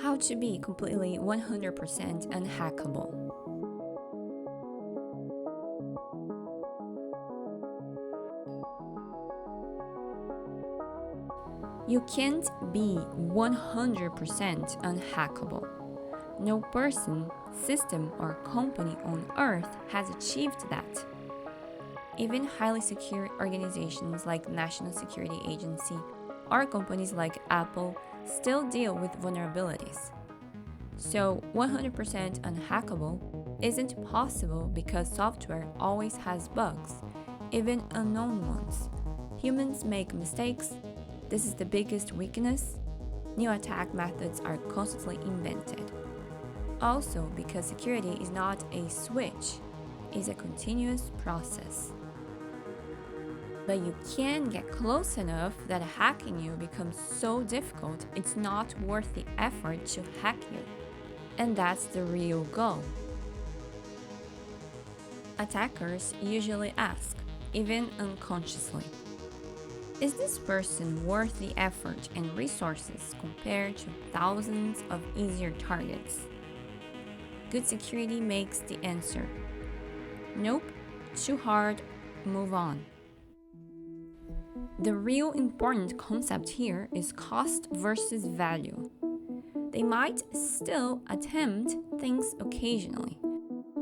How to be completely 100% unhackable. You can't be 100% unhackable. No person, system, or company on earth has achieved that. Even highly secure organizations like National Security Agency or companies like Apple still deal with vulnerabilities. So 100% unhackable isn't possible because software always has bugs, even unknown ones. Humans make mistakes. This is the biggest weakness. New attack methods are constantly invented. Also, because security is not a switch, it's a continuous process. But you can get close enough that hacking you becomes so difficult it's not worth the effort to hack you. And that's the real goal. Attackers usually ask, even unconsciously, is this person worth the effort and resources compared to thousands of easier targets? Good security makes the answer. Nope, too hard, move on. The real important concept here is cost versus value. They might still attempt things occasionally,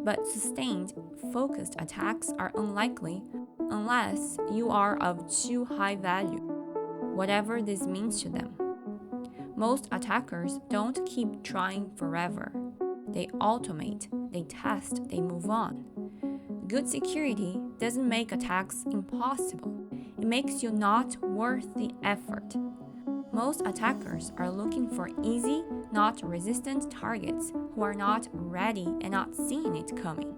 but sustained, focused attacks are unlikely unless you are of too high value, whatever this means to them. Most attackers don't keep trying forever. They automate, they test, they move on. Good security doesn't make attacks impossible. It makes you not worth the effort. Most attackers are looking for easy, not resistant targets who are not ready and not seeing it coming.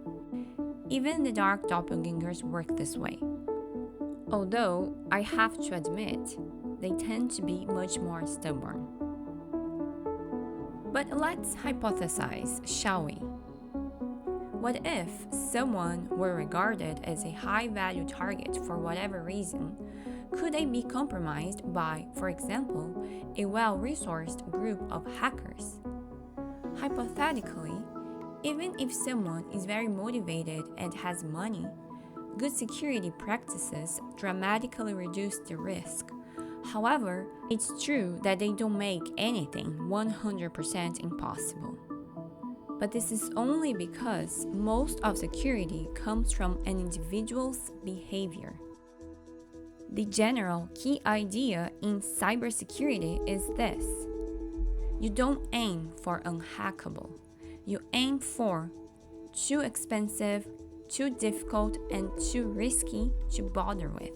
Even the dark doppelgangers work this way. Although, I have to admit, they tend to be much more stubborn. But let's hypothesize, shall we? What if someone were regarded as a high-value target for whatever reason? Could they be compromised by, for example, a well-resourced group of hackers? Hypothetically, even if someone is very motivated and has money, good security practices dramatically reduce the risk. However, it's true that they don't make anything 100% impossible. But this is only because most of security comes from an individual's behavior. The general key idea in cybersecurity is this: you don't aim for unhackable. You aim for too expensive, too difficult, and too risky to bother with.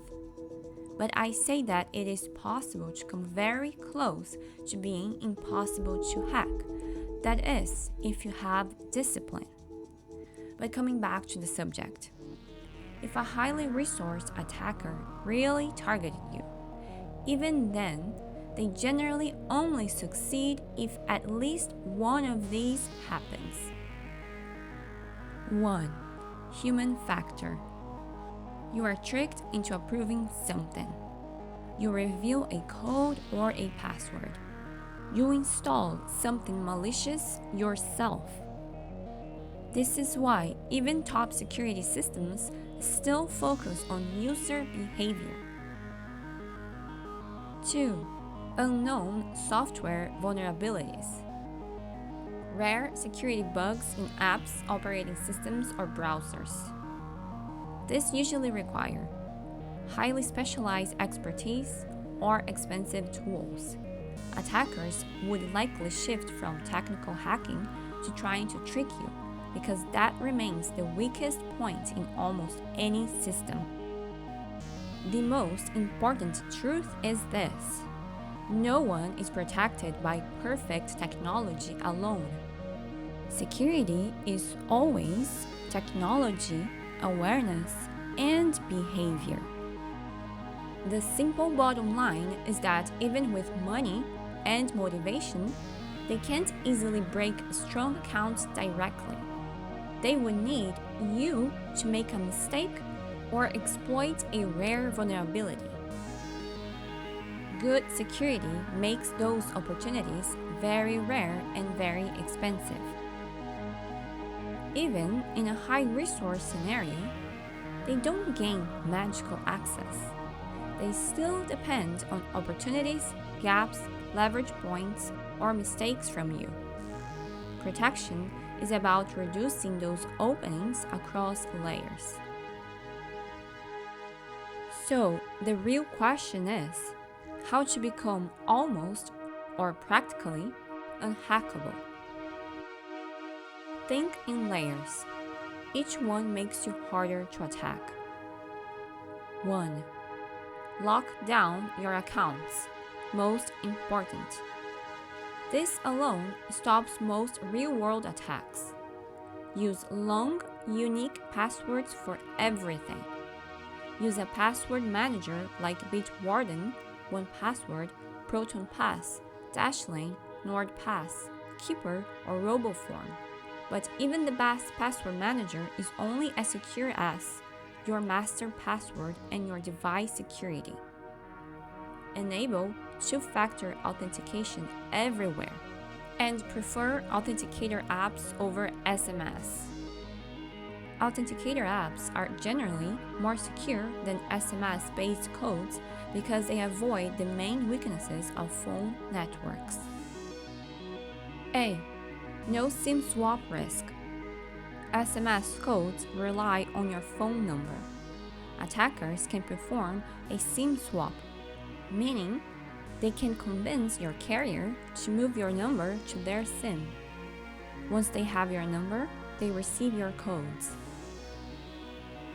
But I say that it is possible to come very close to being impossible to hack. That is, if you have discipline. But coming back to the subject, if a highly resourced attacker really targeted you, even then, they generally only succeed if at least one of these happens. 1. Human factor. You are tricked into approving something. You reveal a code or a password. You install something malicious yourself. This is why even top security systems still focus on user behavior. 2. Unknown software vulnerabilities. Rare security bugs in apps, operating systems, or browsers. This usually require highly specialized expertise or expensive tools. Attackers would likely shift from technical hacking to trying to trick you because that remains the weakest point in almost any system. The most important truth is this: no one is protected by perfect technology alone. Security is always technology, awareness, and behavior. The simple bottom line is that even with money and motivation, they can't easily break strong accounts directly. They would need you to make a mistake or exploit a rare vulnerability. good security makes those opportunities very rare and very expensive. Even in a high-resource scenario, they don't gain magical access. They still depend on opportunities, gaps, leverage points, or mistakes from you. Protection is about reducing those openings across layers. So, the real question is, how to become almost or practically unhackable. Think in layers. Each one makes you harder to attack. 1. Lock down your accounts. Most important. This alone stops most real-world attacks. Use long, unique passwords for everything. Use a password manager like Bitwarden, 1Password, ProtonPass, Dashlane, NordPass, Keeper, or RoboForm. But even the best password manager is only as secure as your master password and your device security. Enable two-factor authentication everywhere and prefer authenticator apps over SMS. Authenticator apps are generally more secure than SMS-based codes because they avoid the main weaknesses of phone networks. A. No SIM swap risk. SMS codes rely on your phone number. Attackers can perform a SIM swap, meaning they can convince your carrier to move your number to their SIM. Once they have your number, they receive your codes.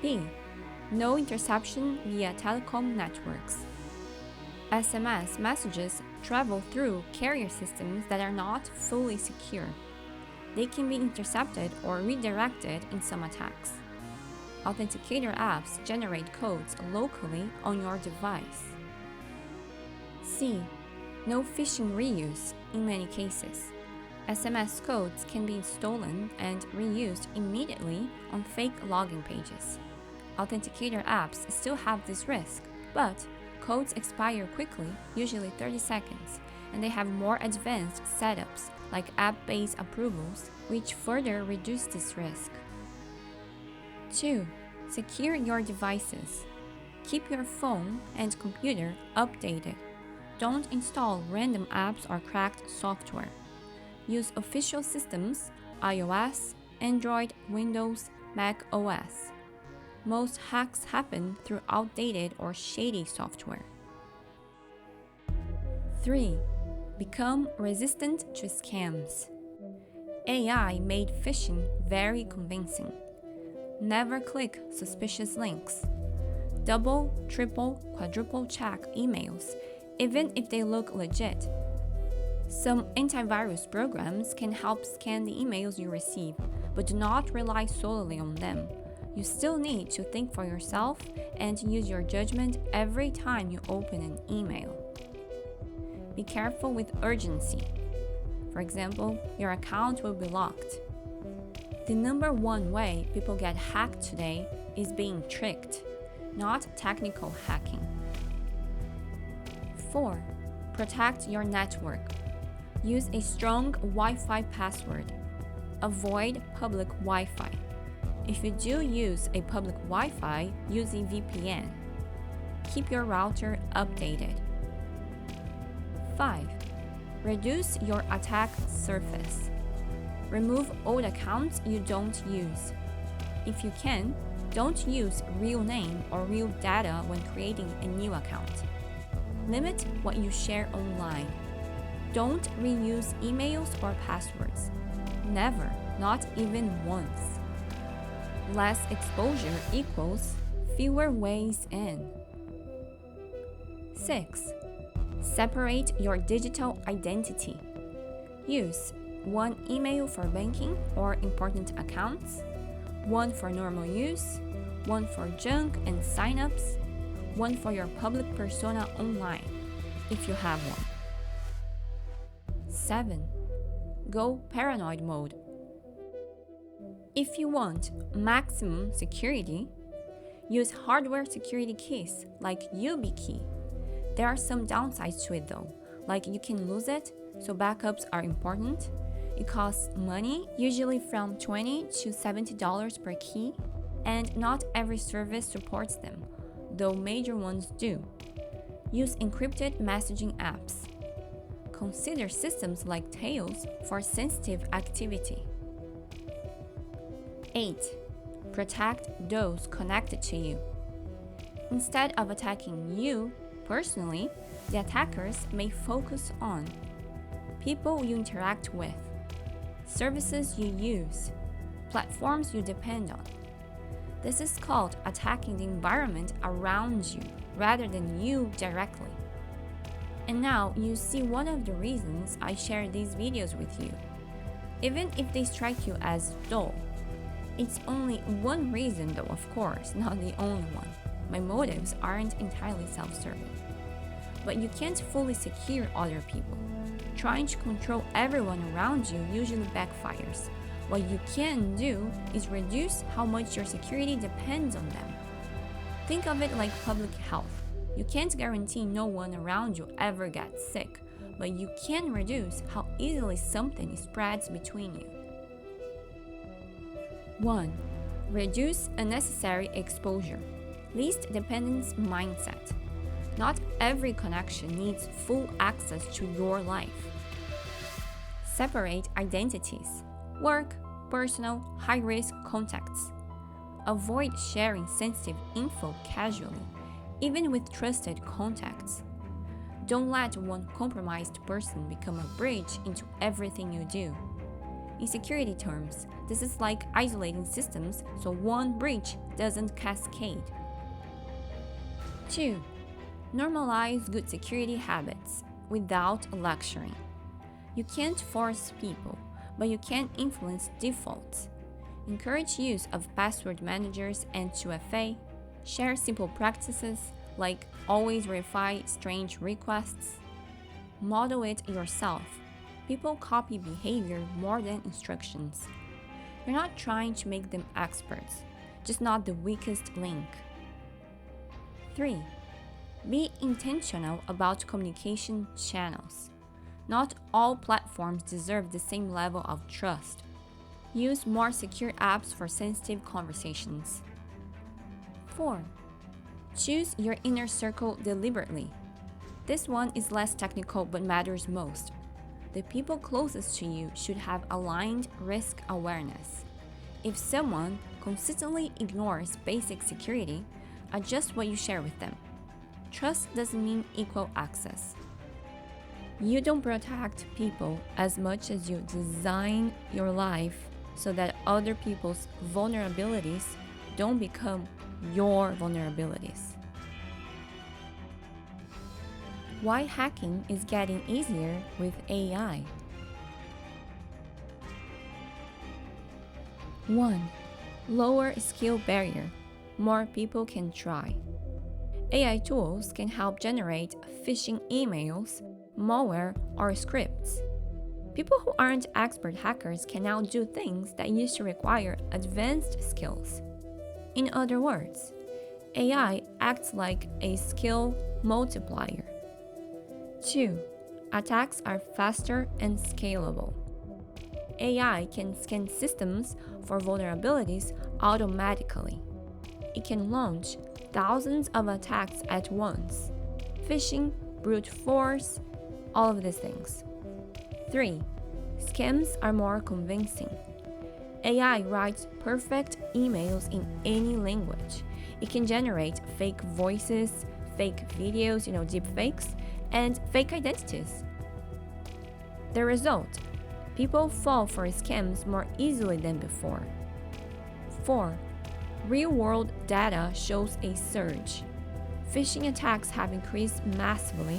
B. No interception via telecom networks. SMS messages travel through carrier systems that are not fully secure. They can be intercepted or redirected in some attacks. Authenticator apps generate codes locally on your device. C. No phishing reuse in many cases. SMS codes can be stolen and reused immediately on fake login pages. Authenticator apps still have this risk, but codes expire quickly, usually 30 seconds, and they have more advanced setups like app-based approvals, which further reduce this risk. 2. Secure your devices. Keep your phone and computer updated. Don't install random apps or cracked software. Use official systems, iOS, Android, Windows, Mac OS. Most hacks happen through outdated or shady software. 3. Become resistant to scams. AI made phishing very convincing. Never click suspicious links. Double, triple, quadruple check emails, even if they look legit. Some antivirus programs can help scan the emails you receive, but do not rely solely on them. You still need to think for yourself and use your judgment every time you open an email. Be careful with urgency. For example, your account will be locked. The number one way people get hacked today is being tricked, not technical hacking. 4. Protect your network. Use a strong Wi-Fi password. Avoid public Wi-Fi. If you do use a public Wi-Fi, use a VPN. Keep your router updated. 5. Reduce your attack surface. Remove old accounts you don't use. If you can, don't use real name or real data when creating a new account. Limit what you share online. Don't reuse emails or passwords. Never, not even once. Less exposure equals fewer ways in. 6. Separate your digital identity. Use one email for banking or important accounts, one for normal use, one for junk and signups, one for your public persona online, if you have one. 7. Go paranoid mode. If you want maximum security, use hardware security keys like YubiKey. There are some downsides to it though, like you can lose it, so backups are important. It costs money, usually from $20 to $70 per key, and not every service supports them, though major ones do. Use encrypted messaging apps. Consider systems like Tails for sensitive activity. 8. Protect those connected to you. Instead of attacking you personally, the attackers may focus on people you interact with, services you use, platforms you depend on. This is called attacking the environment around you rather than you directly. And now you see one of the reasons I share these videos with you. Even if they strike you as dull, it's only one reason though, of course, not the only one. My motives aren't entirely self-serving. But you can't fully secure other people. Trying to control everyone around you usually backfires. What you can do is reduce how much your security depends on them. Think of it like public health. You can't guarantee no one around you ever gets sick, but you can reduce how easily something spreads between you. 1. Reduce unnecessary exposure. Least dependence mindset. Not every connection needs full access to your life. Separate identities. Work, personal, high-risk contacts. Avoid sharing sensitive info casually, even with trusted contacts. Don't let one compromised person become a bridge into everything you do. In security terms, this is like isolating systems so one breach doesn't cascade. 2. Normalize good security habits without lecturing. You can't force people, but you can influence defaults. Encourage use of password managers and 2FA. Share simple practices like always verify strange requests. Model it yourself. People copy behavior more than instructions. You're not trying to make them experts, just not the weakest link. 3. Be intentional about communication channels. Not all platforms deserve the same level of trust. Use more secure apps for sensitive conversations. 4. Choose your inner circle deliberately. This one is less technical but matters most. The people closest to you should have aligned risk awareness. If someone consistently ignores basic security, adjust what you share with them. Trust doesn't mean equal access. You don't protect people as much as you design your life so that other people's vulnerabilities don't become your vulnerabilities. Why hacking is getting easier with AI. 1. Lower skill barrier. More people can try. AI tools can help generate phishing emails, malware, or scripts. People who aren't expert hackers can now do things that used to require advanced skills. In other words, AI acts like a skill multiplier. 2. Attacks are faster and scalable. AI can scan systems for vulnerabilities automatically. It can launch thousands of attacks at once. Phishing, brute force, all of these things. 3. Scams are more convincing. AI writes perfect emails in any language. It can generate fake voices, fake videos, deep fakes, and fake identities. The result: people fall for scams more easily than before. 4. Real-world data shows a surge. Phishing attacks have increased massively,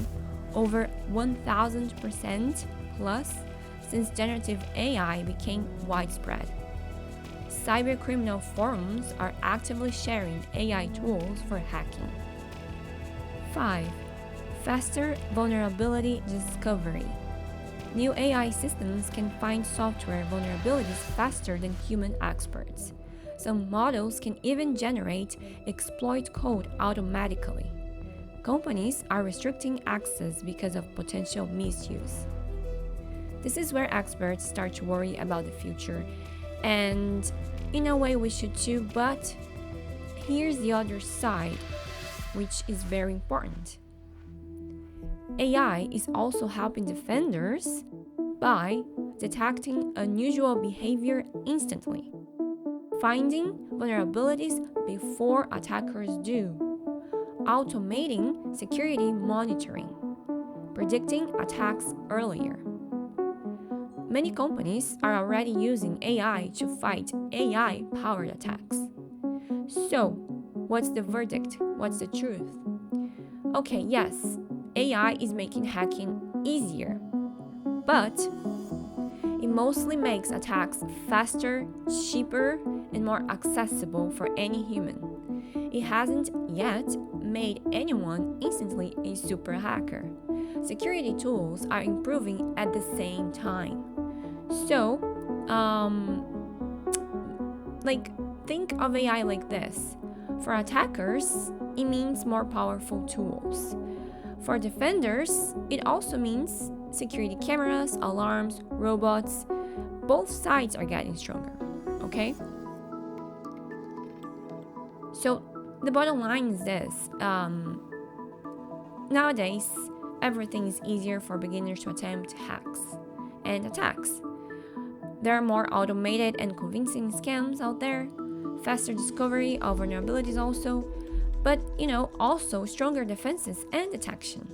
over 1,000% plus, since generative AI became widespread. Cybercriminal forums are actively sharing AI tools for hacking. 5. Faster vulnerability discovery. New AI systems can find software vulnerabilities faster than human experts. Some models can even generate exploit code automatically. companies are restricting access because of potential misuse. This is where experts start to worry about the future, and in a way we should too, but here's the other side, which is very important. AI is also helping defenders by detecting unusual behavior instantly, finding vulnerabilities before attackers do, automating security monitoring, predicting attacks earlier. Many companies are already using AI to fight AI-powered attacks. So, what's the verdict? What's the truth? Okay, yes, AI is making hacking easier, but it mostly makes attacks faster, cheaper, and more accessible for any human. It hasn't yet made anyone instantly a super hacker. Security tools are improving at the same time. So, think of AI like this. For attackers, it means more powerful tools. For defenders, it also means security cameras, alarms, robots. Both sides are getting stronger, okay? So the bottom line is this. Nowadays, everything is easier for beginners to attempt hacks and attacks. There are more automated and convincing scams out there, faster discovery of vulnerabilities also, but also stronger defenses and detection.